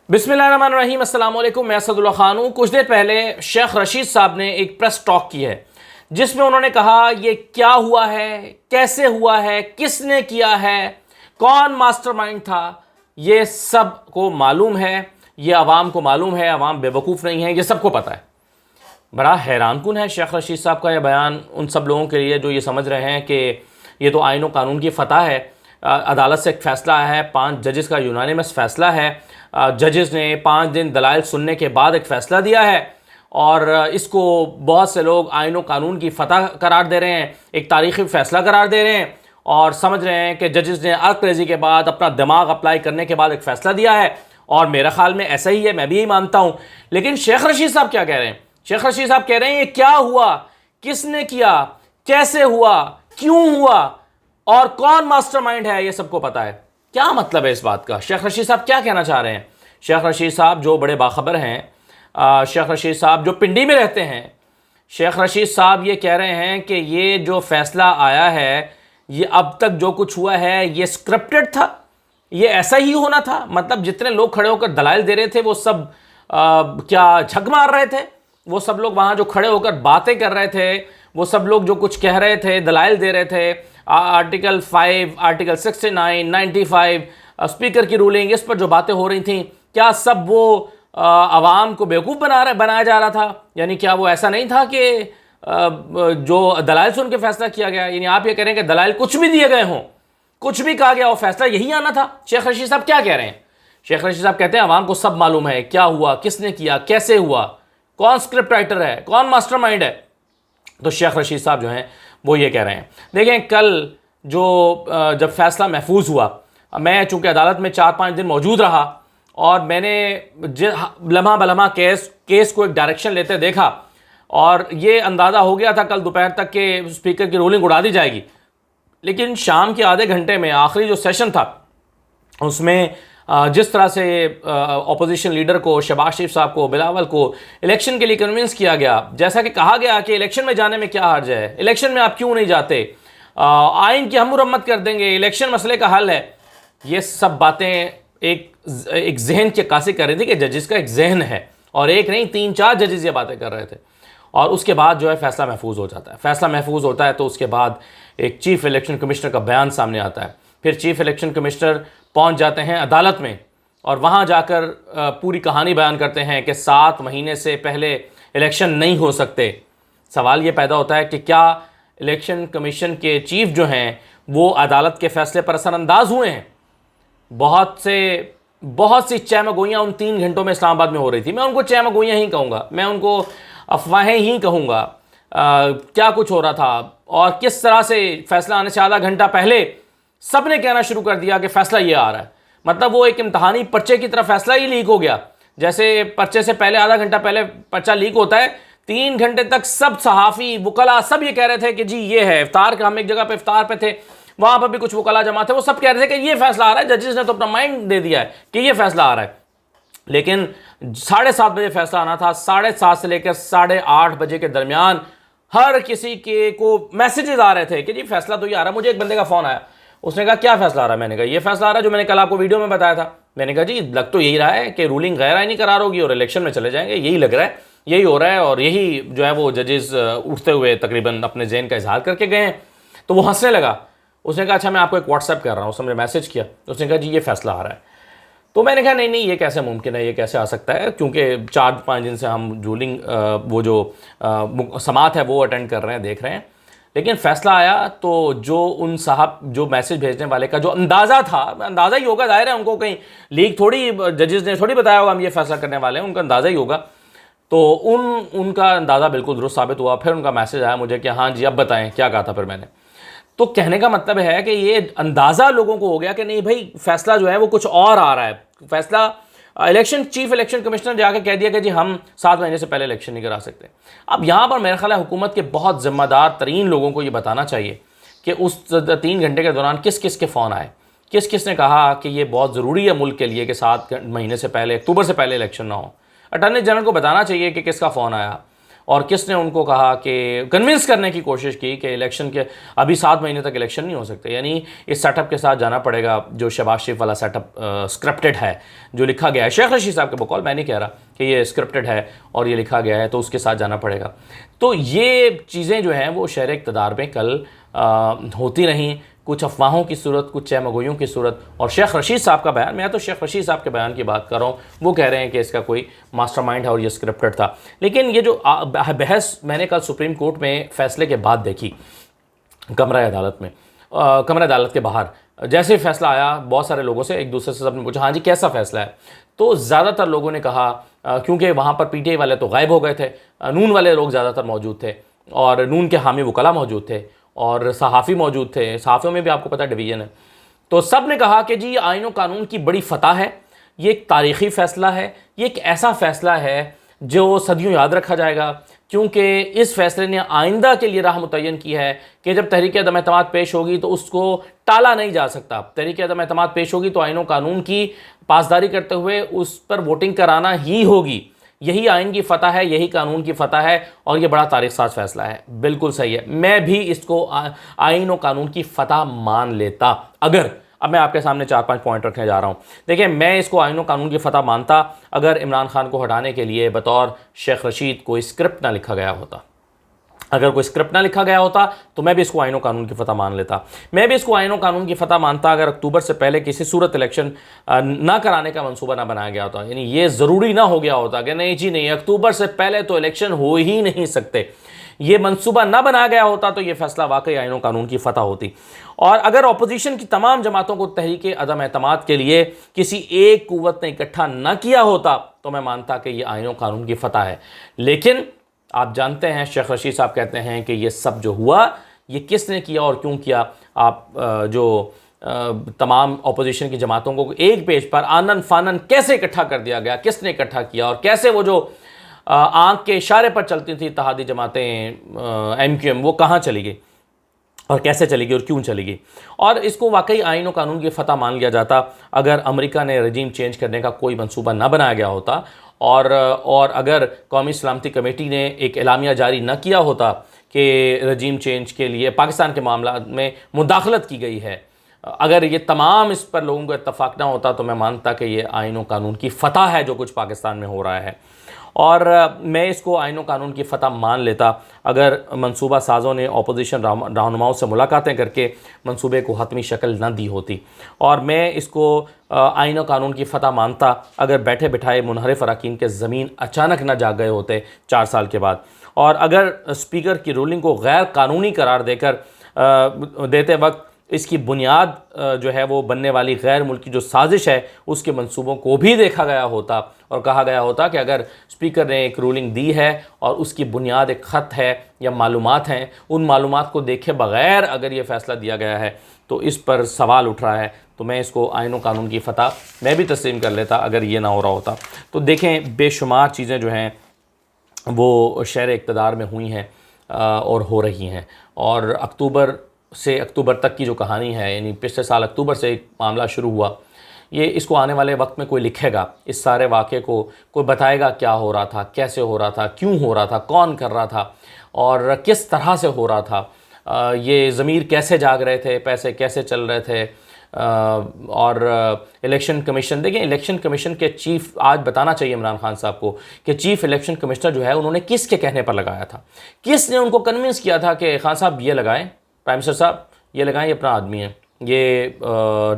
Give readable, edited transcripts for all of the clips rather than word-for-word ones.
बिस्मिल्लाहिर्रहमानिर्रहीम, अस्सलाम वालेकुम। मैं असदुल्ला खान हूँ। कुछ देर पहले शेख रशीद साहब ने एक प्रेस टॉक की है जिसमें उन्होंने कहा ये क्या हुआ है, कैसे हुआ है, किसने किया है, कौन मास्टरमाइंड था, ये सब को मालूम है, ये अवाम को मालूम है, अवाम बेवकूफ़ नहीं है, ये सबको पता है। बड़ा हैरानकुन है शेख रशीद साहब का यह बयान उन सब लोगों के लिए जो ये समझ रहे हैं कि ये तो आईन व कानून की फ़तह है। अदालत से एक फ़ैसला आया है, 5 जजेस का यूनानिमस फ़ैसला है। जजेस ने 5 दिन दलाइल सुनने के बाद एक फ़ैसला दिया है और इसको बहुत से लोग आईन व कानून की फ़तह करार दे रहे हैं, एक तारीख़ी फ़ैसला करार दे रहे हैं और समझ रहे हैं कि जजेस ने अर्क के बाद अपना दिमाग अप्लाई करने के बाद एक फ़ैसला दिया है। और मेरा ख़्याल में ऐसा ही है, मैं भी यही मानता हूँ। लेकिन शेख रशीद साहब क्या कह रहे हैं? शेख रशीद साहब कह रहे हैं ये क्या हुआ, किसने किया, कैसे हुआ, क्यों हुआ और कौन मास्टरमाइंड है, ये सबको पता है। क्या मतलब है इस बात का? शेख रशीद साहब क्या कहना चाह रहे हैं? शेख रशीद साहब जो बड़े बाखबर हैं, शेख रशीद साहब जो पिंडी में रहते हैं, शेख रशीद साहब ये कह रहे हैं कि ये जो फ़ैसला आया है, ये अब तक जो कुछ हुआ है ये स्क्रिप्टेड था, ये ऐसा ही होना था। मतलब जितने लोग खड़े होकर दलाइल दे रहे थे वो सब क्या झक मार रहे थे? वो सब लोग वहाँ जो खड़े होकर बातें कर रहे थे, वो सब लोग जो कुछ कह रहे थे, दलाइल दे रहे थे, आर्टिकल 5, आर्टिकल 69, 95, स्पीकर की रूलिंग, इस पर जो बातें हो रही थी, क्या सब वो आवाम को बेवकूफ़ बनाया जा रहा था? यानी क्या वो ऐसा नहीं था कि जो दलाइल सुन के फैसला किया गया? यानी आप ये कह रहे हैं कि दलाइल कुछ भी दिए गए हों, कुछ भी कहा गया हो, फैसला यही आना था? शेख रशीद साहब क्या कह रहे हैं? शेख रशीद साहब कहते हैं आवाम को सब मालूम है क्या हुआ, किसने किया, कैसे हुआ, कौन स्क्रिप्ट राइटर है, कौन मास्टरमाइंड है। तो शेख रशीद साहब जो हैं वो ये कह रहे हैं। देखें, कल जो जब फैसला महफूज हुआ, मैं चूंकि अदालत में 4-5 दिन मौजूद रहा और मैंने लम्हा बलम्हा केस को एक डायरेक्शन लेते देखा और ये अंदाज़ा हो गया था कल दोपहर तक के स्पीकर की रूलिंग उड़ा दी जाएगी। लेकिन शाम के आधे घंटे में आखिरी जो सेशन था उसमें जिस तरह से अपोजिशन लीडर को, शहबाज शरीफ साहब को, बिलावल को इलेक्शन के लिए कन्विंस किया गया, जैसा कि कहा गया कि इलेक्शन में जाने में क्या हर्ज है, इलेक्शन में आप क्यों नहीं जाते, आइन की हम मुरम्मत कर देंगे, इलेक्शन मसले का हल है। ये सब बातें एक जहन की अक्कासी कर रही थी कि जजेस का एक जहन है और एक नहीं 3-4 जजेस ये बातें कर रहे थे। और उसके बाद जो है फैसला महफूज हो जाता है। फैसला महफूज होता है तो उसके बाद एक चीफ इलेक्शन कमिश्नर का बयान सामने आता है। फिर चीफ इलेक्शन कमिश्नर पहुंच जाते हैं अदालत में और वहां जाकर पूरी कहानी बयान करते हैं कि 7 महीने से पहले इलेक्शन नहीं हो सकते। सवाल ये पैदा होता है कि क्या इलेक्शन कमीशन के चीफ जो हैं वो अदालत के फैसले पर असरअंदाज हुए हैं? बहुत सी चहमगोइयाँ उन 3 घंटों में इस्लामाबाद में हो रही थी। मैं उनको चहमगोइयाँ ही कहूँगा, मैं उनको अफवाहें ही कहूँगा। क्या कुछ हो रहा था और किस तरह से फैसला आने से आधा घंटा पहले सब ने कहना शुरू कर दिया कि फैसला ये आ रहा है। मतलब वो एक इम्तहानी पर्चे की तरफ फैसला ही लीक हो गया। जैसे पर्चे से पहले आधा घंटा पहले पर्चा लीक होता है, 3 घंटे तक सब सहाफ़ी, वकला सब ये कह रहे थे कि जी ये है इफ्तार का। हम एक जगह पे इफ्तार पे थे, वहाँ पर भी कुछ वकला जमा थे, वो सब कह रहे थे कि ये फैसला आ रहा है, जजेस ने तो अपना माइंड दे दिया है कि ये फैसला आ रहा है। लेकिन 7:30 बजे फैसला आना था। 7:30 से लेकर 8:30 बजे के दरमियान हर किसी के को मैसेजेस आ रहे थे कि जी फैसला तो ये आ रहा है। मुझे एक बंदे का फ़ोन आया, उसने कहा क्या फैसला आ रहा है? मैंने कहा ये फैसला आ रहा है जो मैंने कल आपको वीडियो में बताया था। मैंने कहा जी लग तो यही रहा है कि रूलिंग गैर आईनी करार होगी और इलेक्शन में चले जाएंगे, यही लग रहा है, यही हो रहा है। और यही जो है वो जजेस उठते हुए तकरीबन अपने जहन का इजहार करके गए हैं। तो वो हंसने लगा। उसने कहा अच्छा मैं आपको एक व्हाट्सएप कर रहा हूँ। उसने मुझे मैसेज किया, उसने कहा जी ये फैसला आ रहा है। तो मैंने कहा नहीं ये कैसे मुमकिन है, ये कैसे आ सकता है, क्योंकि 4-5 दिन से हम रूलिंग वो जो समात है वो अटेंड कर रहे हैं, देख रहे हैं। लेकिन फ़ैसला आया तो जो उन साहब जो मैसेज भेजने वाले का जो अंदाज़ा था, अंदाज़ा ही होगा, जाहिर है उनको कहीं लीक थोड़ी, जजेस ने थोड़ी बताया होगा हम ये फ़ैसला करने वाले हैं, उनका अंदाज़ा ही होगा। तो उनका अंदाज़ा बिल्कुल दुरुस्त साबित हुआ। फिर उनका मैसेज आया मुझे कि हाँ जी अब बताएं क्या कहा था। फिर मैंने तो कहने का मतलब है कि ये अंदाज़ा लोगों को हो गया कि नहीं भाई फैसला जो है वो कुछ और आ रहा है। फैसला चीफ इलेक्शन कमिश्नर जाके कह दिया कि जी हम 7 महीने से पहले इलेक्शन नहीं करा सकते। अब यहाँ पर मेरा ख्याल है हुकूमत के बहुत ज़िम्मेदार तरीन लोगों को ये बताना चाहिए कि उस 3 घंटे के दौरान किस किस के फ़ोन आए, किस किस ने कहा कि ये बहुत ज़रूरी है मुल्क के लिए कि 7 महीने से पहले, अक्टूबर से पहले इलेक्शन ना हो। अटॉर्नी जनरल को बताना चाहिए कि किसका फ़ोन आया और किसने उनको कहा कि कन्विंस करने की कोशिश की कि इलेक्शन के अभी 7 महीने तक इलेक्शन नहीं हो सकते, यानी इस सेटअप के साथ जाना पड़ेगा जो शहबाज शरीफ वाला सेटअप स्क्रिप्टेड है, जो लिखा गया है। शेख रशीद साहब के बकौल, मैं नहीं कह रहा कि ये स्क्रिप्टेड है और ये लिखा गया है, तो उसके साथ जाना पड़ेगा। तो ये चीज़ें जो हैं वो शहर इक़्तिदार में कल होती रहीं, कुछ अफवाहों की सूरत, कुछ चहमगोइयों की सूरत। और शेख रशीद साहब का बयान, मैं तो शेख रशीद साहब के बयान की बात कर रहा हूँ, वो कह रहे हैं कि इसका कोई मास्टरमाइंड है और ये स्क्रिप्टेड था। लेकिन ये जो बहस मैंने कल सुप्रीम कोर्ट में फ़ैसले के बाद देखी, कमरा अदालत में, कमरा अदालत के बाहर जैसे ही फैसला आया, बहुत सारे लोगों से एक दूसरे से सबने पूछा हाँ जी कैसा फ़ैसला है। तो ज़्यादातर लोगों ने कहा, क्योंकि वहाँ पर पीटीआई वाले तो गायब हो गए थे, नून वाले लोग ज़्यादातर मौजूद थे और नून के हामी वकला मौजूद थे और सहाफ़ी मौजूद थे, सहाफ़ियों में भी आपको पता डिवीज़न है। तो सब ने कहा कि जी आईन व कानून की बड़ी फ़तह है, ये एक तारीख़ी फ़ैसला है, ये एक ऐसा फ़ैसला है जो सदियों याद रखा जाएगा, क्योंकि इस फैसले ने आइंदा के लिए राह मुतय्यन की है कि जब तहरीक अदम एतमाद पेश होगी तो उसको टाला नहीं जा सकता। तहरीक अदम एतमाद पेश होगी तो आईन व कानून की पासदारी करते हुए उस पर वोटिंग कराना ही होगी। यही आइन की फ़तह है, यही कानून की फ़तह है और ये बड़ा तारीख़ साज़ फ़ैसला है। बिल्कुल सही है, मैं भी इसको आइन व कानून की फ़तह मान लेता। अगर अब मैं आपके सामने 4-5 पॉइंट रखने जा रहा हूँ। देखिए, मैं इसको आइन व कानून की फ़तह मानता अगर इमरान खान को हटाने के लिए बतौर शेख रशीद कोई स्क्रिप्ट ना लिखा गया होता। अगर कोई स्क्रिप्ट ना लिखा गया होता तो मैं भी इसको आइन व कानून की फ़तह मान लेता। मैं भी इसको आइन व कानून की फ़तह मानता अगर अक्टूबर से पहले किसी सूरत इलेक्शन ना कराने का मंसूबा ना बनाया गया होता, यानी ये ज़रूरी ना हो गया होता कि नहीं जी नहीं, अक्टूबर से पहले तो इलेक्शन हो ही नहीं सकते, ये मंसूबा ना बनाया गया होता तो ये फैसला वाकई आइन व कानून की फ़तह होती। और अगर अपोजिशन की तमाम जमातों को तहरीक अदम एतमाद के लिए किसी एक कुव्वत ने इकट्ठा ना किया होता तो मैं मानता कि ये आइन व कानून की फ़तह है। लेकिन आप जानते हैं, शेख रशीद साहब कहते हैं कि ये सब जो हुआ ये किसने किया और क्यों किया। आप जो तमाम अपोजिशन की जमातों को एक पेज पर आनन फानन कैसे इकट्ठा कर दिया गया, किसने इकट्ठा किया और कैसे वो जो आंख के इशारे पर चलती थी इत्तेहादी जमातें MQM, वो कहाँ चली गई और कैसे चली गई और क्यों चली गई। और इसको वाकई आइन व कानून की फ़तह मान लिया जाता अगर अमेरिका ने रजीम चेंज करने का कोई मंसूबा ना बनाया गया होता और अगर कौमी सलामती कमेटी ने एक एलामिया जारी न किया होता कि रजीम चेंज के लिए पाकिस्तान के मामला में मुदाखलत की गई है, अगर ये तमाम इस पर लोगों को इत्तफाक ना होता तो मैं मानता कि ये आइन व कानून की फ़तह है जो कुछ पाकिस्तान में हो रहा है। और मैं इसको आइन व कानून की फ़तह मान लेता अगर मंसूबा साज़ों ने अपोजिशन रहनुमाओं से मुलाकातें करके मंसूबे को हतमी शक्ल न दी होती। और मैं इसको आइन व कानून की फ़तह मानता अगर बैठे बिठाए मुनहरिफ अरकान के ज़मीन अचानक न जाग गए होते 4 साल के बाद, और अगर स्पीकर की रूलिंग को गैर कानूनी करार देते वक्त इसकी बुनियाद जो है वो बनने वाली गैर मुल्की जो साजिश है उसके मंसूबों को भी देखा गया होता और कहा गया होता कि अगर स्पीकर ने एक रूलिंग दी है और उसकी बुनियाद एक ख़त है या मालूमात हैं, उन मालूमात को देखे बग़ैर अगर ये फ़ैसला दिया गया है तो इस पर सवाल उठ रहा है, तो मैं इसको आइन व कानून की फ़तह मैं भी तस्लीम कर लेता अगर ये ना हो रहा होता। तो देखें, बेशुमार चीज़ें जो हैं वो शहर इक़्तिदार में हुई हैं और हो रही हैं। और अक्टूबर से अक्टूबर तक की जो कहानी है, यानी पिछले साल अक्टूबर से एक मामला शुरू हुआ, ये इसको आने वाले वक्त में कोई लिखेगा, इस सारे वाक़े को कोई बताएगा क्या हो रहा था, कैसे हो रहा था, क्यों हो रहा था, कौन कर रहा था और किस तरह से हो रहा था, ये ज़मीर कैसे जाग रहे थे, पैसे कैसे चल रहे थे। और इलेक्शन कमीशन, देखिए इलेक्शन कमीशन के चीफ़, आज बताना चाहिए इमरान खान साहब को कि चीफ़ इलेक्शन कमिश्नर जो है उन्होंने किसके कहने पर लगाया था, किसने उनको कन्विंस किया था कि खान साहब ये लगाएं, प्राइम मिनिस्टर साहब ये लगाएं, ये अपना आदमी है, ये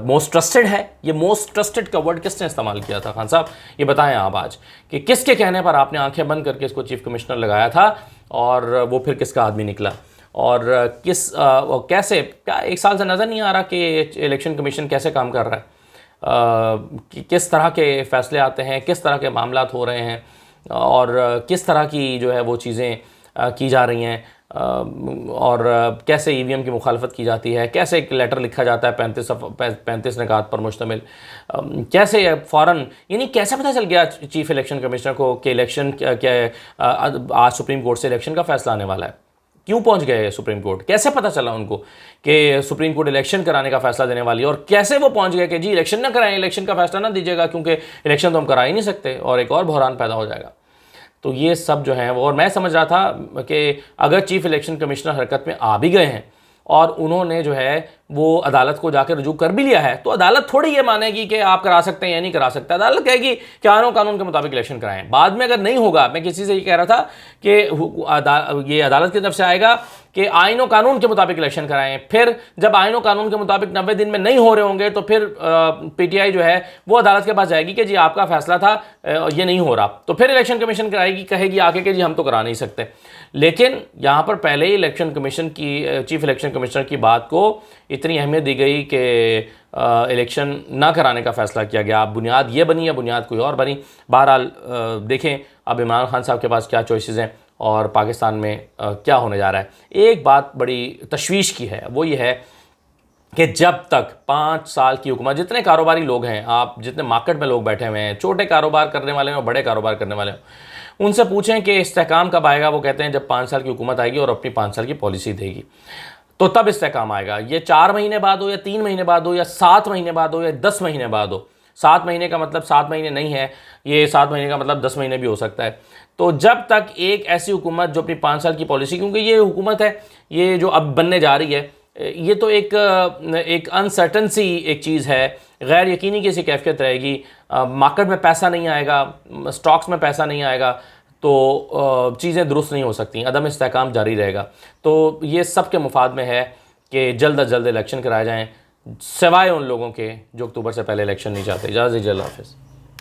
मोस्ट ट्रस्टेड है। ये मोस्ट ट्रस्टेड का वर्ड किसने इस्तेमाल किया था खान साहब, ये बताएं आप आज कि किसके कहने पर आपने आंखें बंद करके इसको चीफ कमिश्नर लगाया था और वो फिर किसका आदमी निकला और कैसे, क्या 1 साल से नज़र नहीं आ रहा कि इलेक्शन कमीशन कैसे काम कर रहा है, किस तरह के फ़ैसले आते हैं, किस तरह के मामलात हो रहे हैं और किस तरह की जो है वो चीज़ें की जा रही हैं और कैसे EVM की मुखालफत की जाती है, कैसे एक लेटर लिखा जाता है 35 निकात पर मुश्तमिल, कैसे फ़ौरन, यानी कैसे पता चल गया चीफ़ इलेक्शन कमिश्नर को कि इलेक्शन क्या आज सुप्रीम कोर्ट से इलेक्शन का फ़ैसला आने वाला है, क्यों पहुंच गए सुप्रीम कोर्ट, कैसे पता चला उनको कि सुप्रीम कोर्ट इलेक्शन कराने का फ़ैसला देने वाली है और कैसे वो पहुंच गए कि जी इलेक्शन ना कराएं, इलेक्शन का फ़ैसला ना दीजिएगा क्योंकि इलेक्शन तो हम करा ही नहीं सकते और एक और बहरान पैदा हो जाएगा। तो ये सब जो है वो, और मैं समझ रहा था कि अगर चीफ इलेक्शन कमिश्नर हरकत में आ भी गए हैं और उन्होंने जो है वो अदालत को जाकर रुजू कर भी लिया है, तो अदालत थोड़ी ये मानेगी कि आप करा सकते हैं या नहीं करा सकते। अदालत कहेगी कि आईन कानून के मुताबिक इलेक्शन कराएं। बाद में अगर नहीं होगा, मैं किसी से ये कह रहा था कि ये अदालत की तरफ से आएगा कि आईन कानून के मुताबिक इलेक्शन कराएं। फिर जब आईन कानून के मुताबिक 90 दिन में नहीं हो रहे होंगे तो फिर पीटीआई जो है वो अदालत के पास जाएगी कि जी आपका फैसला था, ये नहीं हो रहा, तो फिर इलेक्शन कमीशन कराएगी, कहेगी आके कि जी हम तो करा नहीं सकते। लेकिन यहाँ पर पहले ही इलेक्शन कमीशन की, चीफ इलेक्शन कमिश्नर की बात को इतनी अहमियत दी गई कि इलेक्शन ना कराने का फैसला किया गया। अब बुनियाद ये बनी या बुनियाद कोई और बनी, बहरहाल देखें अब इमरान खान साहब के पास क्या चॉइसेस हैं और पाकिस्तान में क्या होने जा रहा है। एक बात बड़ी तशवीश की है, वो ये है कि जब तक 5 साल की हुकूमत, जितने कारोबारी लोग हैं, आप जितने मार्केट में लोग बैठे हुए हैं, छोटे कारोबार करने वाले हैं और बड़े कारोबार करने वाले हैं, उनसे पूछें कि इस्तेहकाम कब आएगा। वो कहते हैं जब 5 साल की हुकूमत आएगी और अपनी 5 साल की पॉलिसी देगी, तो तब इस्तेहकाम आएगा। ये 4 महीने बाद हो या 3 महीने बाद हो या 7 महीने बाद हो या 10 महीने बाद हो, 7 महीने का मतलब 7 महीने नहीं है, ये 7 महीने का मतलब 10 महीने भी हो सकता है। तो जब तक एक ऐसी हुकूमत जो अपनी 5 साल की पॉलिसी, क्योंकि ये हुकूमत है, ये जो अब बनने जा रही है, ये तो एक अनसर्टन सी एक चीज़ है, गैर यकीनी की सी कैफियत रहेगी। मार्केट में पैसा नहीं आएगा, स्टॉक्स में पैसा नहीं आएगा, तो चीज़ें दुरुस्त नहीं हो सकती, अदम इस्तेहकाम जारी रहेगा। तो ये सब के मुफाद में है कि जल्द अज जल्द इलेक्शन कराए जाएँ, सिवाय उन लोगों के जो अक्टूबर से पहले इलेक्शन नहीं चाहते। इजाज़त दीजिए, अल्लाह हाफ़िज़।